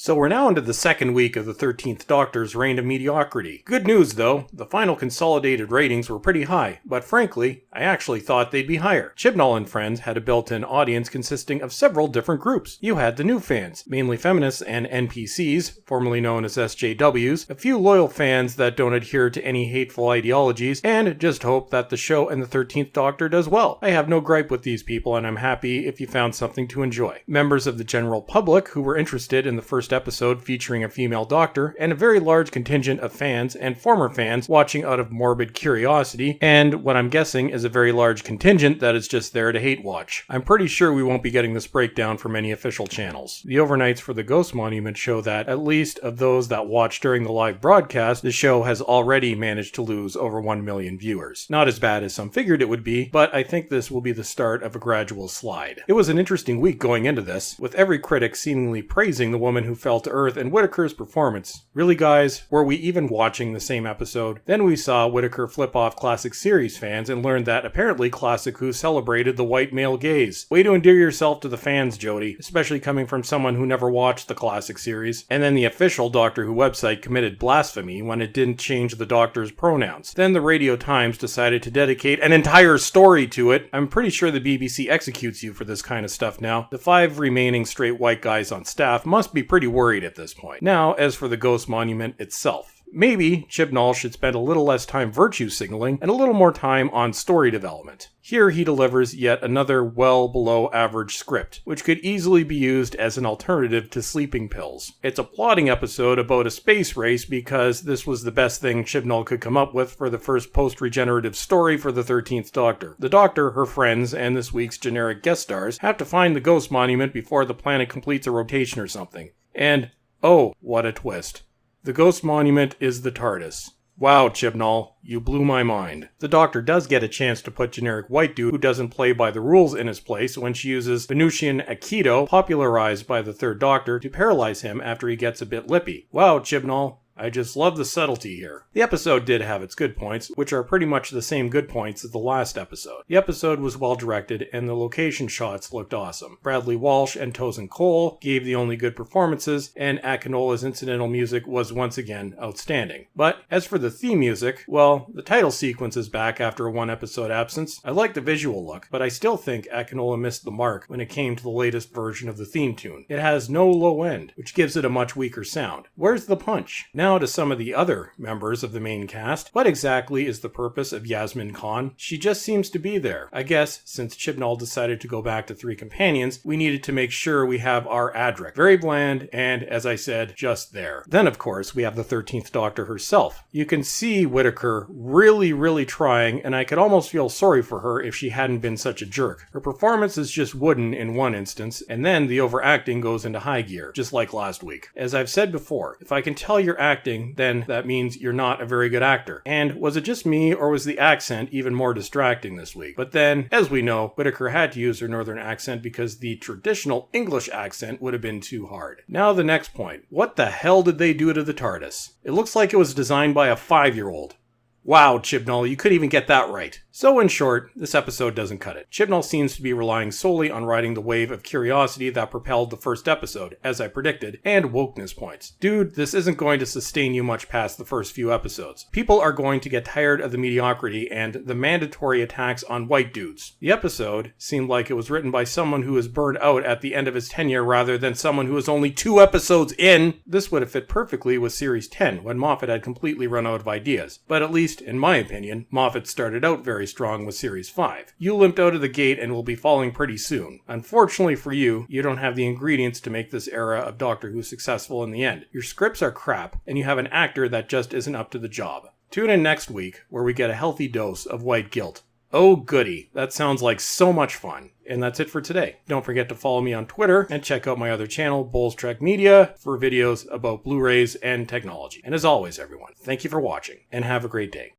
So we're now into the second week of the 13th Doctor's reign of mediocrity. Good news though, the final consolidated ratings were pretty high, but frankly, I actually thought they'd be higher. Chibnall and Friends had a built-in audience consisting of several different groups. You had the new fans, mainly feminists and NPCs, formerly known as SJWs, a few loyal fans that don't adhere to any hateful ideologies, and just hope that the show and the 13th Doctor does well. I have no gripe with these people, and I'm happy if you found something to enjoy. Members of the general public who were interested in the first episode featuring a female doctor, and a very large contingent of fans and former fans watching out of morbid curiosity, and what I'm guessing is a very large contingent that is just there to hate watch. I'm pretty sure we won't be getting this breakdown from any official channels. The overnights for the Ghost Monument show that, at least of those that watched during the live broadcast, the show has already managed to lose over 1 million viewers. Not as bad as some figured it would be, but I think this will be the start of a gradual slide. It was an interesting week going into this, with every critic seemingly praising the woman who fell to earth and Whittaker's performance. Really guys, were we even watching the same episode? Then we saw Whittaker flip off classic series fans and learned that apparently Classic Who celebrated the white male gaze. Way to endear yourself to the fans, Jodie, especially coming from someone who never watched the classic series. And then the official Doctor Who website committed blasphemy when it didn't change the Doctor's pronouns. Then the Radio Times decided to dedicate an entire story to it. I'm pretty sure the BBC executes you for this kind of stuff now. The 5 remaining straight white guys on staff must be pretty worried at this point. Now, as for the Ghost Monument itself. Maybe Chibnall should spend a little less time virtue signaling and a little more time on story development. Here he delivers yet another well below average script, which could easily be used as an alternative to sleeping pills. It's a plotting episode about a space race because this was the best thing Chibnall could come up with for the first post-regenerative story for the 13th Doctor. The Doctor, her friends, and this week's generic guest stars have to find the Ghost Monument before the planet completes a rotation or something. And, oh, what a twist. The Ghost Monument is the TARDIS. Wow, Chibnall, you blew my mind. The Doctor does get a chance to put generic white dude who doesn't play by the rules in his place when she uses Venusian Aikido, popularized by the Third Doctor, to paralyze him after he gets a bit lippy. Wow, Chibnall. I just love the subtlety here. The episode did have its good points, which are pretty much the same good points as the last episode. The episode was well directed, and the location shots looked awesome. Bradley Walsh and Tosin Cole gave the only good performances, and Akinola's incidental music was once again outstanding. But as for the theme music, well, the title sequence is back after a 1-episode absence. I like the visual look, but I still think Akinola missed the mark when it came to the latest version of the theme tune. It has no low end, which gives it a much weaker sound. Where's the punch? Now to some of the other members of the main cast. What exactly is the purpose of Yasmin Khan? She just seems to be there. I guess, since Chibnall decided to go back to 3 companions, we needed to make sure we have our Adric. Very bland, and as I said, just there. Then of course, we have the 13th Doctor herself. You can see Whittaker really trying, and I could almost feel sorry for her if she hadn't been such a jerk. Her performance is just wooden in one instance, and then the overacting goes into high gear, just like last week. As I've said before, if I can tell you're acting, then that means you're not a very good actor. And was it just me, or was the accent even more distracting this week? But then, as we know, Whittaker had to use her northern accent because the traditional English accent would have been too hard. Now the next point. What the hell did they do to the TARDIS? It looks like it was designed by a 5-year-old. Wow, Chibnall, you couldn't even get that right. So in short, this episode doesn't cut it. Chibnall seems to be relying solely on riding the wave of curiosity that propelled the first episode, as I predicted, and wokeness points. Dude, this isn't going to sustain you much past the first few episodes. People are going to get tired of the mediocrity and the mandatory attacks on white dudes. The episode seemed like it was written by someone who was burned out at the end of his tenure rather than someone who was only 2 episodes in. This would have fit perfectly with Series 10, when Moffat had completely run out of ideas. But at least, in my opinion, Moffat started out very strong with Series 5. You limped out of the gate and will be falling pretty soon. Unfortunately for you, you don't have the ingredients to make this era of Doctor Who successful in the end. Your scripts are crap, and you have an actor that just isn't up to the job. Tune in next week, where we get a healthy dose of white guilt. Oh goody, that sounds like so much fun. And that's it for today. Don't forget to follow me on Twitter and check out my other channel, Bulls Trek Media, for videos about Blu-rays and technology. And as always, everyone, thank you for watching and have a great day.